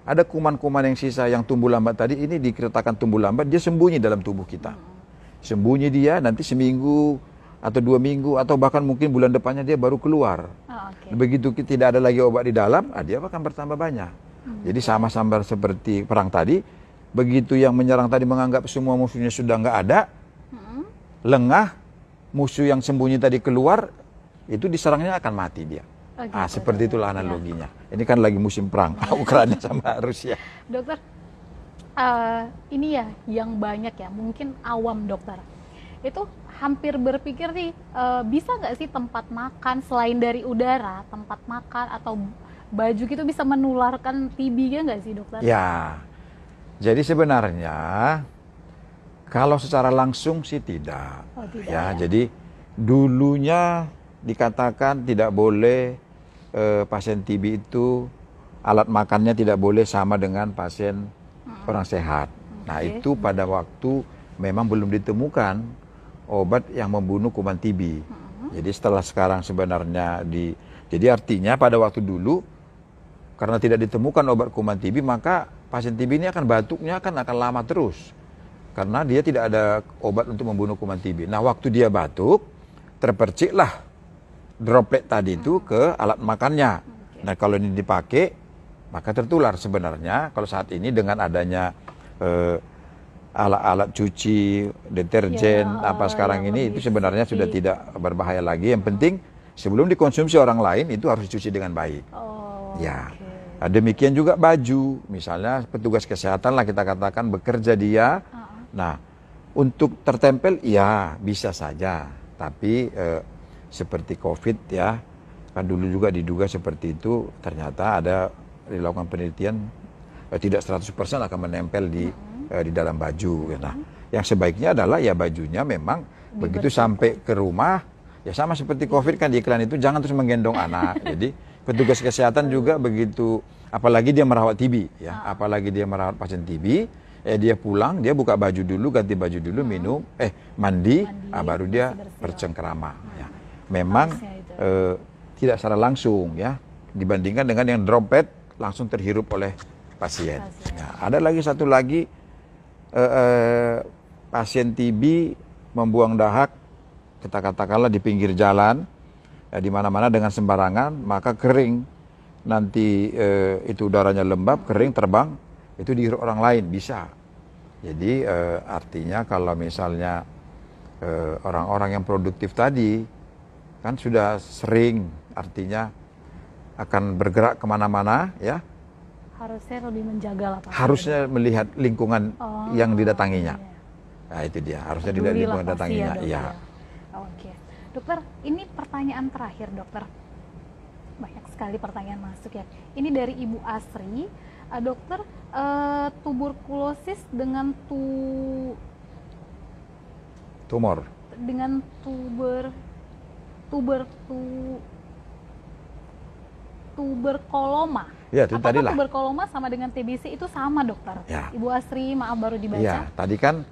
Speaker 2: ada kuman-kuman yang sisa yang tumbuh lambat tadi, ini dikatakan tumbuh lambat, dia sembunyi dalam tubuh kita. Sembunyi dia, nanti seminggu atau 2 minggu atau bahkan mungkin bulan depannya dia baru keluar. Begitu tidak ada lagi obat di dalam, dia akan bertambah banyak. Jadi sama-sama seperti perang tadi, begitu yang menyerang tadi menganggap semua musuhnya sudah nggak ada, lengah, musuh yang sembunyi tadi keluar, itu diserangnya akan mati dia. Seperti itulah analoginya. Ini kan lagi musim perang, Ukraina sama Rusia.
Speaker 1: Dokter, ini ya yang banyak ya, mungkin awam dokter. Itu hampir berpikir nih, bisa nggak sih tempat makan selain dari udara, tempat makan atau baju gitu bisa menularkan TB nggak sih dokter?
Speaker 2: Ya, jadi sebenarnya kalau secara langsung sih tidak. Ya, jadi dulunya dikatakan tidak boleh pasien TB itu alat makannya tidak boleh sama dengan pasien orang sehat. Nah, itu pada waktu memang belum ditemukan obat yang membunuh kuman TB. Jadi setelah sekarang sebenarnya jadi artinya pada waktu dulu karena tidak ditemukan obat kuman TB, maka pasien TB ini akan batuknya akan lama terus. Karena dia tidak ada obat untuk membunuh kuman TB. Nah, waktu dia batuk, terperciklah droplet tadi itu ke alat makannya. Nah, kalau ini dipakai, maka tertular sebenarnya. Kalau saat ini dengan adanya alat-alat cuci, deterjen, apa sekarang ini, itu sebenarnya sudah tidak berbahaya lagi. Yang penting sebelum dikonsumsi orang lain, itu harus dicuci dengan baik. Demikian juga baju, misalnya petugas kesehatan lah kita katakan bekerja dia. Nah, untuk tertempel, ya bisa saja. Tapi seperti COVID ya, kan dulu juga diduga seperti itu, ternyata ada dilakukan penelitian tidak 100% akan menempel di dalam baju. Nah, yang sebaiknya adalah ya bajunya memang begitu sampai ke rumah, ya sama seperti COVID kan di iklan itu, jangan terus menggendong anak. Jadi petugas kesehatan juga begitu, apalagi dia merawat TB ya, apalagi dia merawat pasien TB, dia pulang, dia buka baju dulu, ganti baju dulu, minum, mandi, baru dia bercengkrama. Ya. Memang tidak secara langsung ya, dibandingkan dengan yang droplet langsung terhirup oleh pasien. Ya, ada lagi satu lagi, pasien TB membuang dahak, kita katakanlah di pinggir jalan, di mana-mana dengan sembarangan, maka kering. Nanti itu udaranya lembab, kering, terbang, itu dihirup orang lain, bisa. Jadi artinya kalau misalnya orang-orang yang produktif tadi, kan sudah sering, artinya akan bergerak kemana-mana, ya.
Speaker 1: Harusnya lebih menjaga lah Pak. Harusnya
Speaker 2: melihat lingkungan yang didatanginya. Nah itu dia, harusnya dilihat lingkungan datanginya. Iya.
Speaker 1: Oke. Dokter, ini pertanyaan terakhir dokter. Banyak sekali pertanyaan masuk ya. Ini dari Ibu Asri. Dokter, tuberkulosis dengan
Speaker 2: tumor.
Speaker 1: Dengan tuberkuloma.
Speaker 2: Ya, itu
Speaker 1: apakah
Speaker 2: tadilah.
Speaker 1: Tuberkuloma sama dengan TBC itu sama dokter?
Speaker 2: Ya.
Speaker 1: Ibu Asri, maaf baru dibaca.
Speaker 2: Ya, tadi kan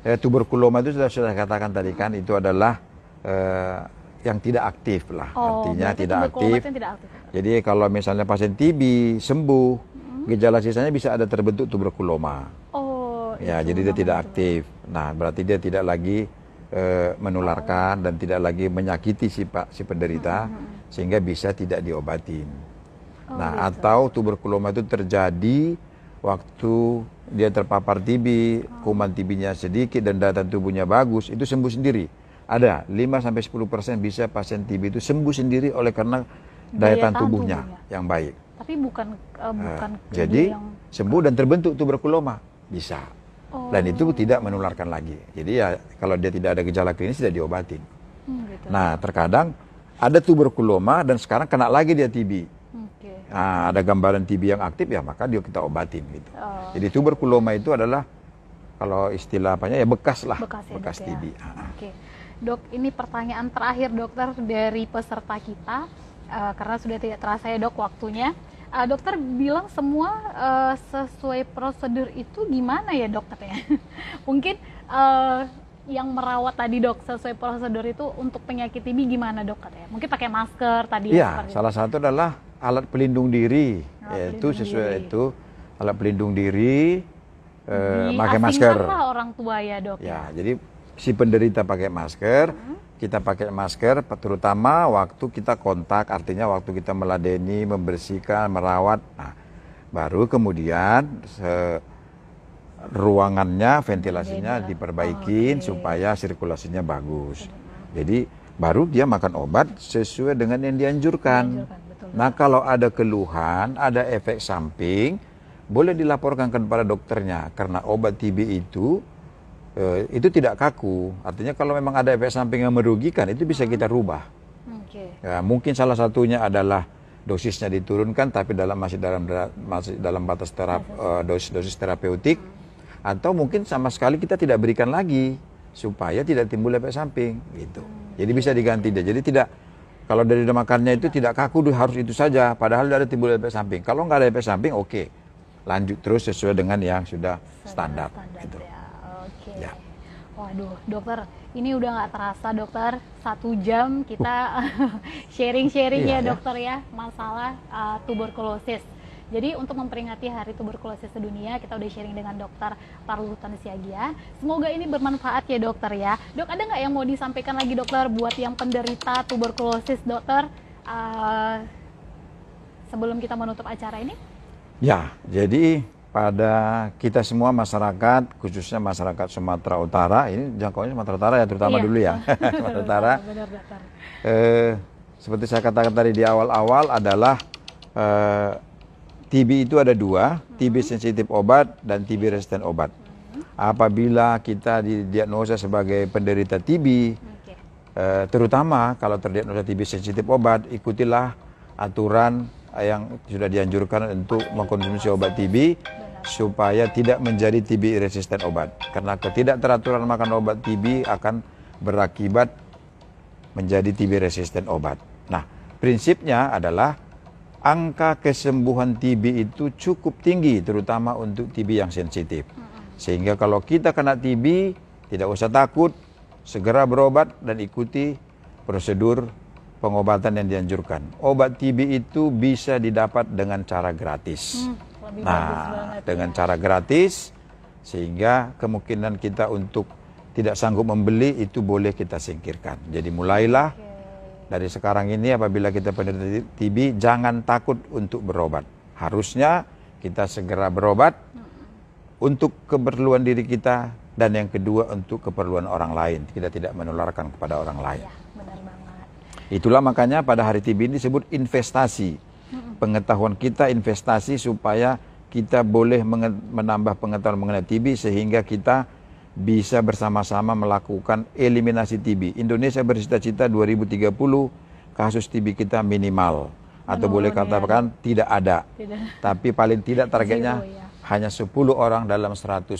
Speaker 2: tuberkuloma itu sudah katakan tadi kan itu adalah yang tidak aktif lah, artinya tidak aktif. Jadi kalau misalnya pasien TB sembuh, gejala sisanya bisa ada terbentuk tuberkuloma. Ya, jadi dia tidak aktif. Nah, berarti dia tidak lagi menularkan dan tidak lagi menyakiti si penderita, sehingga bisa tidak diobatin. Nah, atau tuberkuloma itu terjadi waktu dia terpapar TB, kuman TB-nya sedikit dan daya tahan tubuhnya bagus, itu sembuh sendiri. Ada 5-10% bisa pasien TB itu sembuh sendiri oleh karena daya tahan tubuhnya yang baik.
Speaker 1: Tapi bukan
Speaker 2: jadi yang sembuh dan terbentuk tuberkuloma bisa. Dan itu tidak menularkan lagi. Jadi ya kalau dia tidak ada gejala klinis tidak diobatin. Gitu. Nah, terkadang ada tuberkuloma dan sekarang kena lagi dia TB. Nah, ada gambaran TB yang aktif ya maka dia kita obatin gitu. Jadi tuberkuloma itu adalah kalau istilah apanya ya bekas lah,
Speaker 1: Bekas ya,
Speaker 2: bekas
Speaker 1: Dok,
Speaker 2: TB.
Speaker 1: ya. Oke, Dok, ini pertanyaan terakhir dokter dari peserta kita, karena sudah tidak terasa ya Dok waktunya. Dokter bilang semua sesuai prosedur itu gimana ya dokternya? Mungkin yang merawat tadi Dok sesuai prosedur itu untuk penyakit TB gimana Dok katanya? Mungkin pakai masker tadi ya?
Speaker 2: Iya, salah satu adalah alat pelindung diri, yaitu sesuai itu alat pelindung diri, pakai masker.
Speaker 1: Lah orang tua ya Dok.
Speaker 2: Ya, jadi si penderita pakai masker, kita pakai masker, terutama waktu kita kontak, artinya waktu kita meladeni, membersihkan, merawat. Nah, baru kemudian ruangannya, ventilasinya diperbaikin supaya sirkulasinya bagus. Jadi baru dia makan obat sesuai dengan yang dianjurkan. Nah, kalau ada keluhan, ada efek samping, boleh dilaporkan kepada dokternya, karena obat TB itu tidak kaku. Artinya kalau memang ada efek samping yang merugikan, itu bisa kita rubah. Ya, mungkin salah satunya adalah dosisnya diturunkan, tapi masih dalam batas dosis terapeutik, atau mungkin sama sekali kita tidak berikan lagi supaya tidak timbul efek samping, gitu. Jadi bisa diganti dia. Jadi tidak, kalau dari makannya itu tidak kaku harus itu saja, padahal ada timbul efek samping. Kalau nggak ada efek samping, oke. Lanjut terus sesuai dengan yang sudah standar gitu.
Speaker 1: Ya, oke.
Speaker 2: Ya.
Speaker 1: Waduh, dokter, ini udah nggak terasa dokter, 1 jam kita sharing-sharing ya dokter ya, masalah tuberkulosis. Jadi untuk memperingati Hari Tuberkulosis Sedunia, kita udah sharing dengan Dokter Parluhutan Siagia. Semoga ini bermanfaat ya dokter ya. Dok, ada nggak yang mau disampaikan lagi dokter buat yang penderita tuberkulosis dokter, sebelum kita menutup acara ini? Ya, jadi pada kita semua masyarakat, khususnya masyarakat Sumatera Utara, ini jangkauannya Sumatera Utara ya, terutama dulu ya, Sumatera Utara. Seperti saya katakan tadi di awal-awal adalah TB itu ada 2, TB sensitif obat dan TB resisten obat. Apabila kita didiagnosa sebagai penderita TB, terutama kalau terdiagnosa TB sensitif obat, ikutilah aturan yang sudah dianjurkan untuk mengkonsumsi obat TB supaya tidak menjadi TB resisten obat. Karena ketidakteraturan makan obat TB akan berakibat menjadi TB resisten obat. Nah, prinsipnya adalah angka kesembuhan TB itu cukup tinggi, terutama untuk TB yang sensitif. Sehingga kalau kita kena TB, tidak usah takut, segera berobat dan ikuti prosedur pengobatan yang dianjurkan. Obat TB itu bisa didapat dengan cara gratis. Dengan cara gratis, sehingga kemungkinan kita untuk tidak sanggup membeli itu boleh kita singkirkan. Jadi mulailah dari sekarang ini, apabila kita penderita TB, jangan takut untuk berobat. Harusnya kita segera berobat untuk keperluan diri kita, dan yang kedua untuk keperluan orang lain. Kita tidak menularkan kepada orang lain. Ya, benar banget. Itulah makanya pada hari TB ini disebut investasi. Pengetahuan kita investasi supaya kita boleh menambah pengetahuan mengenai TB, sehingga kita bisa bersama-sama melakukan eliminasi TB. Indonesia bercita-cita 2030 kasus TB kita minimal, atau boleh katakan tidak ada. Tapi paling tidak targetnya hanya 10 orang dalam 100.000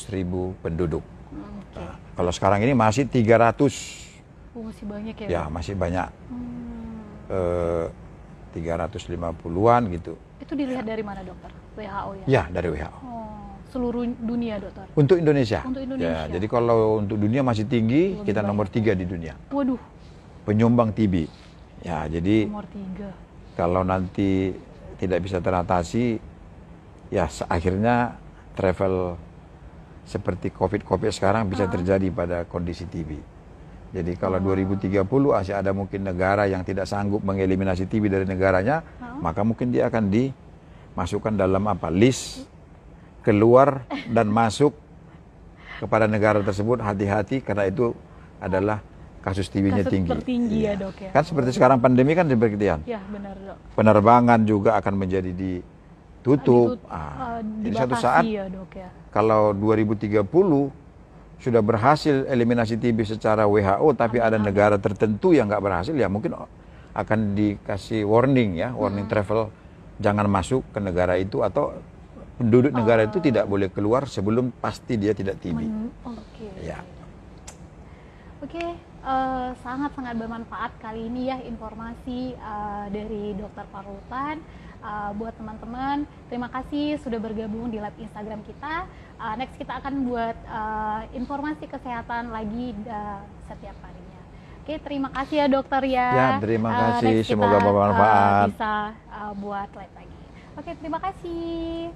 Speaker 1: penduduk. Nah, kalau sekarang ini masih 300. Masih banyak ya? Ya,
Speaker 2: masih banyak. 350-an gitu.
Speaker 1: Itu dilihat dari mana dokter? WHO ya?
Speaker 2: Ya, dari WHO.
Speaker 1: Seluruh dunia dokter?
Speaker 2: Untuk Indonesia.
Speaker 1: Untuk Indonesia.
Speaker 2: Ya, jadi kalau untuk dunia masih tinggi, kita nomor 3 di dunia.
Speaker 1: Waduh.
Speaker 2: Penyumbang TB. Ya, jadi
Speaker 1: nomor 3.
Speaker 2: Kalau nanti tidak bisa teratasi, ya akhirnya travel seperti COVID sekarang bisa terjadi pada kondisi TB. Jadi kalau 2030 masih ada mungkin negara yang tidak sanggup mengeliminasi TB dari negaranya, maka mungkin dia akan dimasukkan dalam list keluar dan masuk kepada negara tersebut. Hati-hati, karena itu adalah kasus TB-nya tinggi.
Speaker 1: Tertinggi ya dok ya.
Speaker 2: Kan seperti sekarang pandemi kan seperti itu.
Speaker 1: Ya benar dok.
Speaker 2: Penerbangan juga akan menjadi ditutup. Jadi satu saat
Speaker 1: ya, dok, ya.
Speaker 2: Kalau 2030 sudah berhasil eliminasi TB secara WHO, tapi ada negara tertentu yang nggak berhasil, ya mungkin akan dikasih warning ya, warning travel, jangan masuk ke negara itu, atau penduduk negara itu tidak boleh keluar sebelum pasti dia tidak TB.
Speaker 1: Oke.
Speaker 2: Ya.
Speaker 1: Oke, sangat-sangat bermanfaat kali ini ya informasi dari Dokter Parlutan. Buat teman-teman, terima kasih sudah bergabung di live Instagram kita. Next kita akan buat informasi kesehatan lagi setiap harinya. Oke, terima kasih ya dokter ya.
Speaker 2: Ya, terima kasih.
Speaker 1: Next
Speaker 2: Semoga
Speaker 1: kita,
Speaker 2: bermanfaat.
Speaker 1: bisa buat live lagi. Oke, terima kasih.